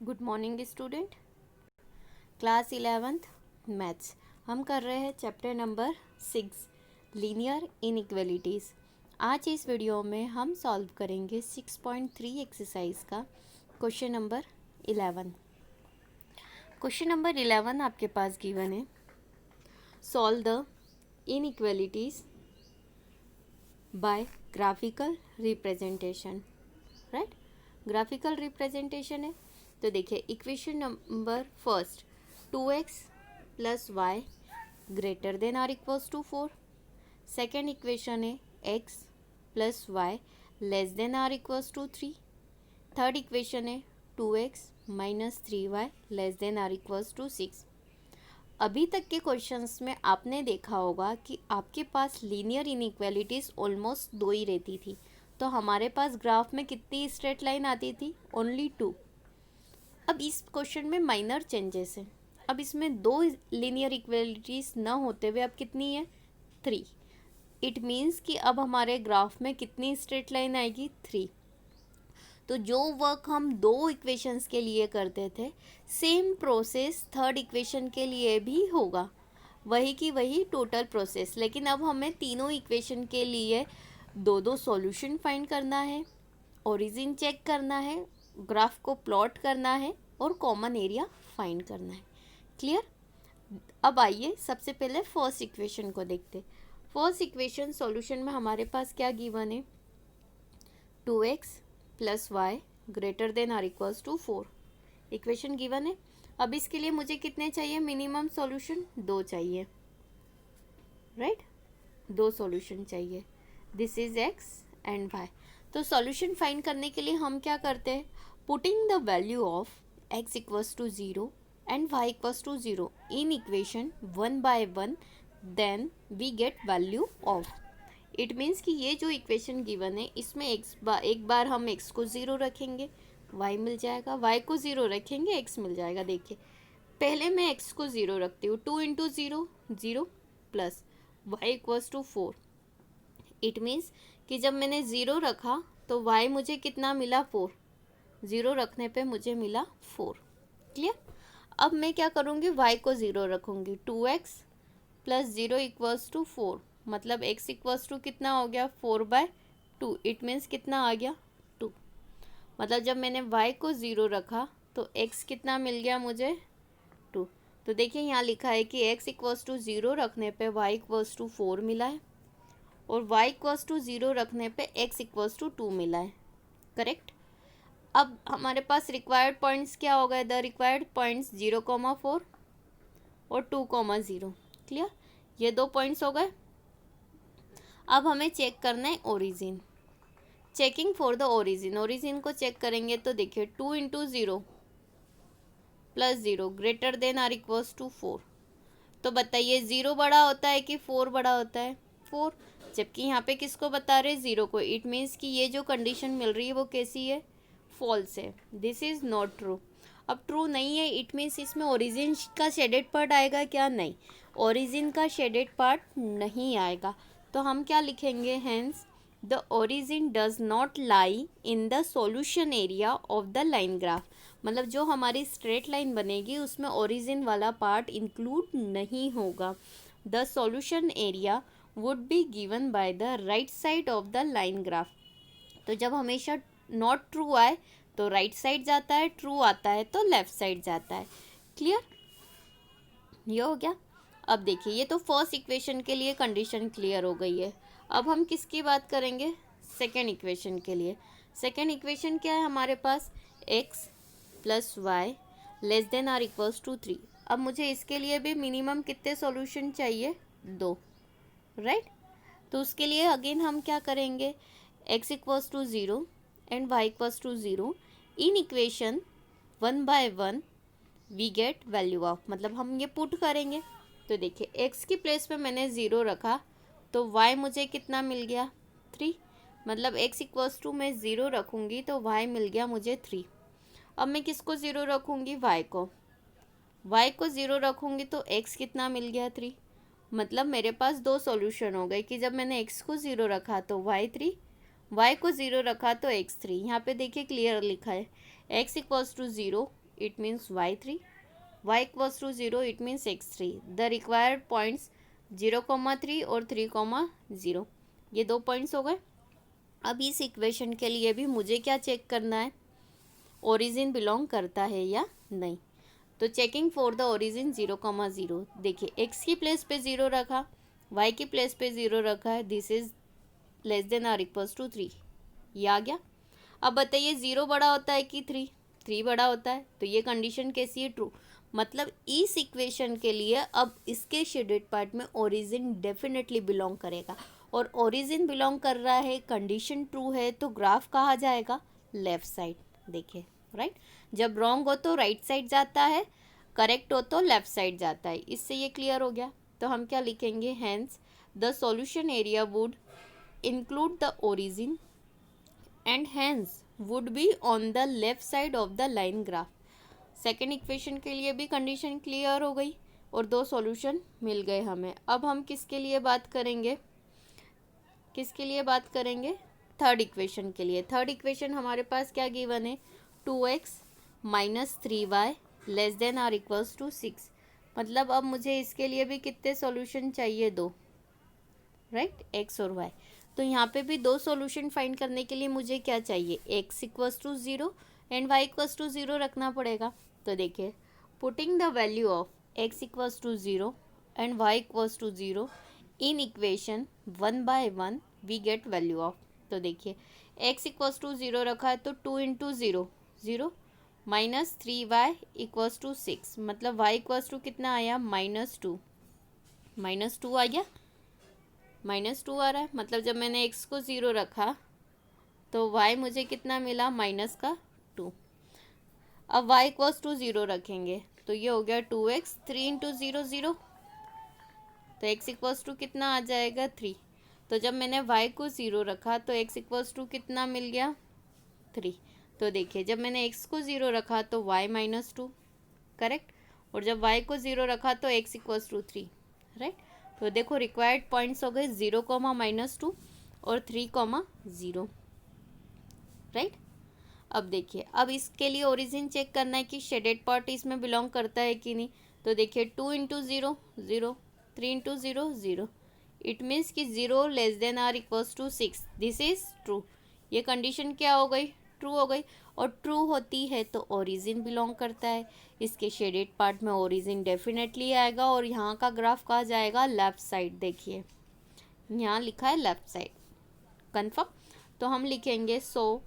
Good morning student. Class 11th maths हम कर रहे हैं चैप्टर नंबर 6 लीनियर इनइक्वालिटीज़। आज इस वीडियो में हम सॉल्व करेंगे 6.3 एक्सरसाइज का क्वेश्चन नंबर 11। क्वेश्चन नंबर 11 आपके पास गिवन है, solve the inequalities by graphical representation. Right, graphical representation है तो देखिए equation number first 2x plus y greater than or equals to 4। Second equation है x plus y less than or equals to 3। Third equation है 2x minus 3y less than or equals to 6। अभी तक के questions में आपने देखा होगा कि आपके पास लीनियर इनइक्वालिटीज़ ऑलमोस्ट दो ही रहती थी, तो हमारे पास ग्राफ में कितनी स्ट्रेट लाइन आती थी? ओनली 2। अब इस क्वेश्चन में माइनर चेंजेस हैं। अब इसमें दो लीनियर इक्वालिटीज़ न होते हुए अब कितनी है? 3। इट मीन्स कि अब हमारे ग्राफ में कितनी स्ट्रेट लाइन आएगी? 3। तो जो वर्क हम दो इक्वेशंस के लिए करते थे, सेम प्रोसेस थर्ड इक्वेशन के लिए भी होगा, वही की वही टोटल प्रोसेस। लेकिन अब हमें तीनों इक्वेशन के लिए दो दो सॉल्यूशन फाइंड करना है, ओरिजिन चेक करना है, ग्राफ को प्लॉट करना है और कॉमन एरिया फाइंड करना है। क्लियर? अब आइए सबसे पहले फर्स्ट इक्वेशन को देखते। फर्स्ट इक्वेशन सॉल्यूशन में हमारे पास क्या गिवन है? 2x plus y greater than or equals to 4 equation given है। अब इसके लिए मुझे कितने चाहिए? मिनिमम सॉल्यूशन 2 चाहिए। राइट, 2 सॉल्यूशन चाहिए। This is x and y। तो सॉल्यूशन फाइंड करने के लिए हम क्या करते हैं? Putting the value of x equals to 0 and y equals to 0 in equation 1 by 1, then we get value of. It means कि ये जो इक्वेशन गिवन है इसमें एक बार हम x को 0 रखेंगे, y मिल जाएगा, y को 0 रखेंगे, x मिल जाएगा। देखिए पहले मैं x को 0 रखती हूँ, 2 into 0 0 plus y equals to 4। It means कि जब मैंने 0 रखा तो y मुझे कितना मिला? 4। 0 रखने पे मुझे मिला 4। क्लियर? अब मैं क्या करूँगी? y को 0 रखूँगी, 2x प्लस 0 इक्वल्स टू 4। मतलब x इक्वल्स टू कितना हो गया? 4/2। इट मीन्स कितना आ गया? 2। मतलब जब मैंने y को 0 रखा तो x कितना मिल गया मुझे? 2। तो देखिए यहाँ लिखा है कि x इक्वल्स टू 0 रखने पे y इक्वल्स टू 4 मिला है और y इक्वल्स टू 0 रखने पे x इक्वल्स टू 2 मिला है। करेक्ट? अब हमारे पास रिक्वायर्ड पॉइंट्स क्या हो गए? द रिक्वायर्ड पॉइंट्स 0,4 और 2,0। क्लियर? ये दो पॉइंट्स हो गए। अब हमें चेक करना है origin. Checking for the origin. Origin को चेक करेंगे तो देखिए 2 into 0 plus 0 greater than or equals to 4। तो बताइए 0 बड़ा होता है कि 4 बड़ा होता है? 4। जबकि यहाँ पे किसको बता रहे? 0 को। इट मीन्स कि ये जो कंडीशन मिल रही है वो कैसी है? फॉल्स है। This is not true. अब ट्रू नहीं है, इट मीन्स इसमें ओरिजिन का शेडेड पार्ट आएगा क्या? नहीं, ओरिजिन का शेडेड पार्ट नहीं आएगा। तो हम क्या लिखेंगे? Hence the origin does not lie in the solution area of the line graph. मतलब जो हमारी स्ट्रेट लाइन बनेगी उसमें ओरिजिन वाला पार्ट इंक्लूड नहीं होगा। The solution area would be given by the right side of the line graph. तो जब हमेशा नॉट ट्रू आए तो राइट साइड जाता है, ट्रू आता है तो लेफ्ट साइड जाता है। क्लियर? ये हो गया। अब देखिए ये तो फर्स्ट इक्वेशन के लिए कंडीशन क्लियर हो गई है। अब हम किसकी बात करेंगे? सेकेंड इक्वेशन के लिए। सेकेंड इक्वेशन क्या है हमारे पास? x plus y less than or equals to 3। अब मुझे इसके लिए भी मिनिमम कितने सॉल्यूशन चाहिए? 2। राइट? तो उसके लिए अगेन हम क्या करेंगे? x equals to 0 and y equals to 0 in equation 1 by 1 we get value of. मतलब हम ये पुट करेंगे तो देखिए x की प्लेस पे मैंने 0 रखा तो y मुझे कितना मिल गया? 3। मतलब x इक्वल्स टू मैं 0 रखूँगी तो y मिल गया मुझे 3। अब मैं किसको 0 रखूँगी? y को। y को 0 रखूँगी तो x कितना मिल गया? 3। मतलब मेरे पास दो सॉल्यूशन हो गए कि जब मैंने x को 0 रखा तो y 3, y को 0 रखा तो x 3। यहाँ पे देखिए क्लियर लिखा है x equals to 0 it means y3, y equals to 0 it means x3. The required points 0,3 और 3,0, ये 2 पॉइंट्स हो गए। अब इस इक्वेशन के लिए भी मुझे क्या चेक करना है, ओरिजिन बिलोंग करता है या नहीं। तो चेकिंग फॉर द ओरिजिन 0,0, देखिए x की प्लेस पे 0 रखा, y की प्लेस पे 0 रखा है, this is less than or equals to 3, ये आ गया। अब बताइए 0 बड़ा होता है कि 3 बड़ा होता है, तो ये कंडीशन कैसी है, ट्रू। मतलब इस इक्वेशन के लिए अब इसके शेडेड पार्ट में ओरिजिन डेफिनेटली बिलोंग करेगा, और ओरिजिन बिलोंग कर रहा है, कंडीशन ट्रू है, तो ग्राफ कहाँ जाएगा, लेफ्ट साइड। देखिए राइट, जब रॉन्ग हो तो राइट साइड जाता है, करेक्ट हो तो लेफ्ट साइड जाता है। इससे ये क्लियर हो गया। तो हम क्या लिखेंगे, hence the solution area would include the origin and hence would be on the left side of the line graph. Second equation के लिए भी कंडीशन क्लियर हो गई और 2 सॉल्यूशन मिल गए हमें। अब हम किसके लिए बात करेंगे, थर्ड इक्वेशन के लिए। थर्ड इक्वेशन हमारे पास क्या गिवन है, 2x minus 3y less than or equals to 6। मतलब अब मुझे इसके लिए भी कितने सॉल्यूशन चाहिए, 2, राइट, x और y। तो यहाँ पे भी 2 सॉल्यूशन फाइंड करने के लिए मुझे क्या चाहिए, x equals to 0 and y equals to 0 रखना पड़ेगा। तो देखिए, putting the value of x equals to 0 and y equals to 0 in equation 1 by 1 we get value of. तो देखिए x इक्वल्स टू 0 रखा है, तो 2 into 0 0 minus 3y equals to 6, मतलब y इक्वल्स टू कितना आया, -2 आ गया, -2 आ रहा है। मतलब जब मैंने x को 0 रखा तो y मुझे कितना मिला, -2। अब y इक्वल्स टू 0 रखेंगे तो ये हो गया 2x, 3 इंटू 0 0, तो x इक्वल्स टू कितना आ जाएगा, 3। तो जब मैंने y को 0 रखा तो x इक्वल्स टू कितना मिल गया, 3। तो देखिए जब मैंने x को 0 रखा तो y -2, करेक्ट, और जब y को 0 रखा तो x इक्वल्स टू 3, राइट। तो देखो रिक्वायर्ड पॉइंट्स हो गए 0, -2 और 3, 0, राइट। अब देखिए, अब इसके लिए ओरिजिन चेक करना है कि शेडेड पार्ट इसमें बिलोंग करता है कि नहीं। तो देखिए 2 इंटू 0 0, 3 इंटू 0 0, इट मीन्स कि 0 less than or equals to 6, this is true. ये कंडीशन क्या हो गई, ट्रू हो गई, और ट्रू होती है तो ओरिजिन बिलोंग करता है। इसके शेडेड पार्ट में ओरिजिन डेफिनेटली आएगा, और यहाँ का ग्राफ कहाँ जाएगा, लेफ्ट साइड। देखिए यहाँ लिखा है लेफ्ट साइड, कन्फर्म। तो हम लिखेंगे सो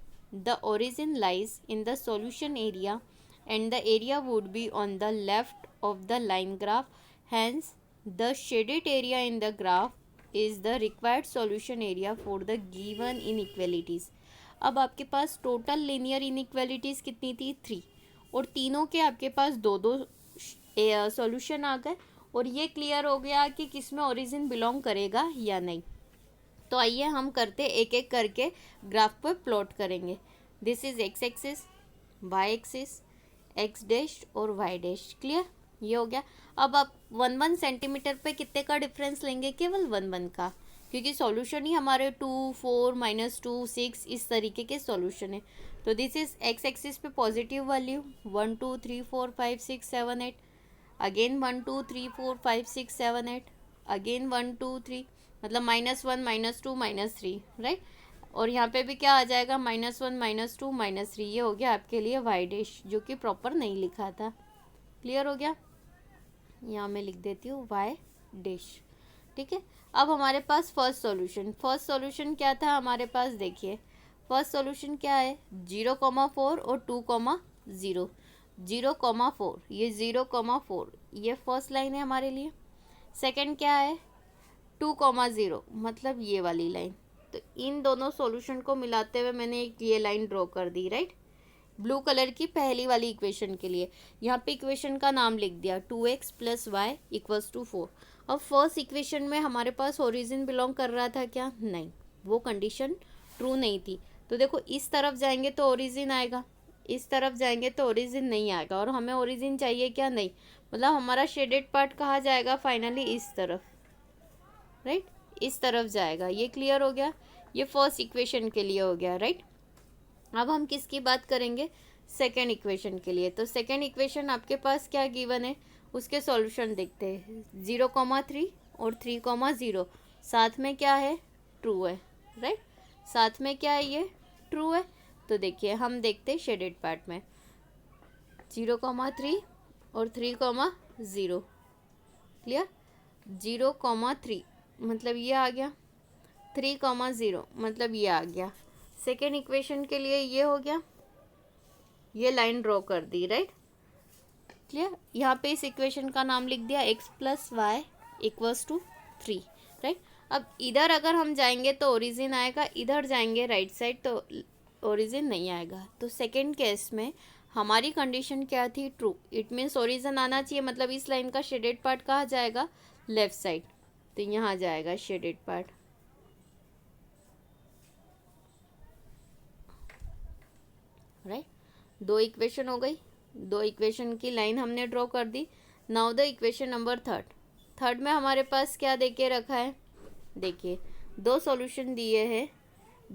the origin lies in the solution area and the area would be on the left of the line graph, hence the shaded area in the graph is the required solution area for the given inequalities। अब आपके पास total linear inequalities कितनी थी, 3, और तीनों के आपके पास 2 solution आ गए, और ये क्लियर हो गया कि किस में ओरिजिन बिलोंग करेगा या नहीं। तो आइए हम करते एक एक करके ग्राफ पर प्लॉट करेंगे। This is x axis, y axis, x dash और y डैश, क्लियर, ये हो गया। अब आप 1 सेंटीमीटर पे कितने का डिफरेंस लेंगे, केवल 1 का, क्योंकि सॉल्यूशन ही हमारे 2 4 -2 6 इस तरीके के सॉल्यूशन है। तो दिस इज x एक्सिस पे पॉजिटिव वैल्यू 1 2 3 4 5 6 7 8, अगेन 1 2 3 4 5 6 7 8, अगेन 1 2 3, मतलब -1 -2 -3, राइट। और यहाँ पे भी क्या आ जाएगा, -1 -2 -3, ये हो गया आपके लिए y डैश, जो कि प्रॉपर नहीं लिखा था। क्लियर हो गया, यहाँ मैं लिख देती हूँ y डैश, ठीक है। अब हमारे पास फर्स्ट सॉल्यूशन क्या था हमारे पास, देखिए फर्स्ट सॉल्यूशन क्या है, 0,4 और 2,0, 0,4, ये 0,4, ये फर्स्ट लाइन है हमारे लिए। सेकंड क्या है, 2,0, मतलब ये वाली लाइन। तो इन दोनों सॉल्यूशन को मिलाते हुए मैंने एक ये लाइन ड्रॉ कर दी, राइट, ब्लू कलर की पहली वाली इक्वेशन के लिए। यहाँ पे इक्वेशन का नाम लिख दिया 2x + y = 4। अब फर्स्ट इक्वेशन में हमारे पास ओरिजिन बिलोंग कर रहा था क्या, नहीं, वो कंडीशन ट्रू नहीं थी। तो देखो इस तरफ जाएंगे तो ओरिजिन आएगा, इस तरफ जाएंगे तो ओरिजिन नहीं आएगा, और हमें ओरिजिन चाहिए क्या, नहीं, मतलब हमारा शेडेड पार्ट कहाँ जाएगा, फाइनली इस तरफ, राइट, इस तरफ जाएगा। ये क्लियर हो गया, ये फर्स्ट इक्वेशन के लिए हो गया, राइट। अब हम किसकी बात करेंगे, सेकेंड इक्वेशन के लिए। तो सेकेंड इक्वेशन आपके पास क्या गिवन है, उसके सॉल्यूशन देखते हैं। 0,3 और 3,0 साथ में क्या है, ट्रू है, राइट। साथ में क्या है, ये ट्रू है। तो देखिए हम देखते हैं शेडेड पार्ट में 0,3 और 3,0, क्लियर। 0,3 मतलब ये आ गया, 3,0 मतलब ये आ गया। सेकेंड इक्वेशन के लिए ये हो गया, ये लाइन ड्रॉ कर दी, राइट, क्लियर। यहाँ पे इस इक्वेशन का नाम लिख दिया x + y = 3, राइट। अब इधर अगर हम जाएंगे तो ओरिजिन आएगा, इधर जाएंगे राइट साइड तो ओरिजिन नहीं आएगा। तो सेकेंड केस में हमारी कंडीशन क्या थी, ट्रू। इट मीन्स ओरिजिन आना चाहिए, मतलब इस लाइन का शेडेड पार्ट कहाँ जाएगा, लेफ्ट साइड। तो यहाँ जाएगा शेडेड पार्ट, राइट। दो इक्वेशन हो गई, दो इक्वेशन की लाइन हमने ड्रॉ कर दी। Now the equation number third में हमारे पास क्या दे के रखा है, देखिए दो सॉल्यूशन दिए हैं,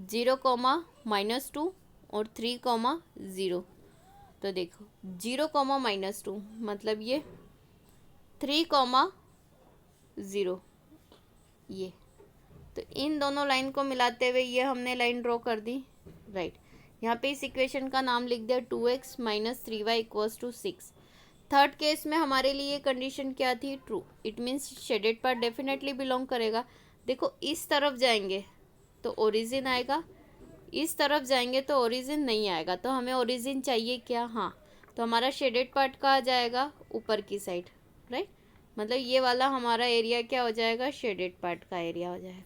0,-2 और 3,0। तो देखो 0,-2 मतलब ये 3,0 ये, तो इन दोनों लाइन को मिलाते हुए ये हमने लाइन ड्रॉ कर दी, राइट। यहाँ पे इस इक्वेशन का नाम लिख दिया 2x - 3y = 6। थर्ड केस में हमारे लिए कंडीशन क्या थी, true. It means shaded part definitely belong करेगा। देखो इस तरफ जाएंगे तो ओरिजिन आएगा, इस तरफ जाएंगे तो ओरिजिन नहीं आएगा। तो हमें ओरिजिन चाहिए क्या, हाँ, तो हमारा शेडेड पार्ट कहाँ जाएगा, ऊपर की साइड, राइट। मतलब ये वाला हमारा एरिया क्या हो जाएगा, शेडेड पार्ट का एरिया हो जाएगा।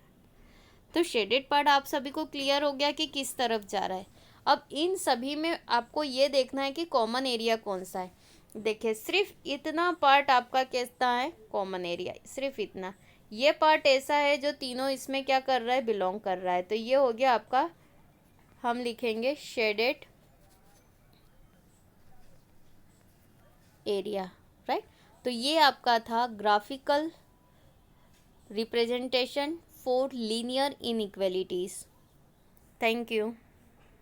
तो शेडेड पार्ट आप सभी को क्लियर हो गया कि किस तरफ जा रहा है। अब इन सभी में आपको ये देखना है कि कॉमन एरिया कौन सा है। देखिए सिर्फ इतना पार्ट आपका कितना है, कॉमन एरिया, सिर्फ इतना। ये पार्ट ऐसा है जो तीनों इसमें क्या कर रहा है, बिलोंग कर रहा है। तो ये हो गया आपका, हम लिखेंगे शेडेड एरिया, राइट। तो ये आपका था graphical representation for linear inequalities. Thank you.